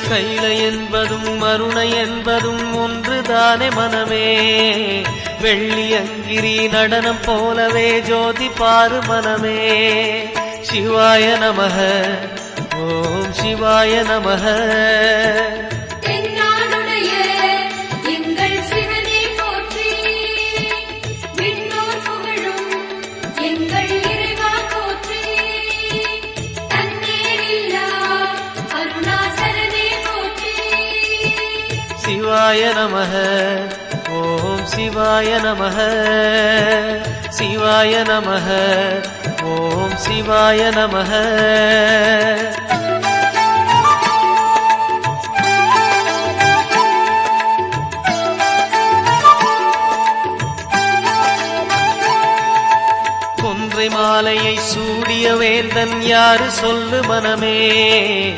கைலை என்பதும் மருணை என்பதும் ஒன்றுதானே மனமே. வெள்ளியங்கிரி நடனம் போலவே ஜோதி பாரு மனமே. சிவாய நமக ஓம் சிவாய நமக. சிவாய நமக ஓம் சிவாய நமக. சிவாய நமக ஓம் சிவாய நமக. கொன்றை மாலையை சூடிய வேந்தன் யாரு சொல்லு மனமே.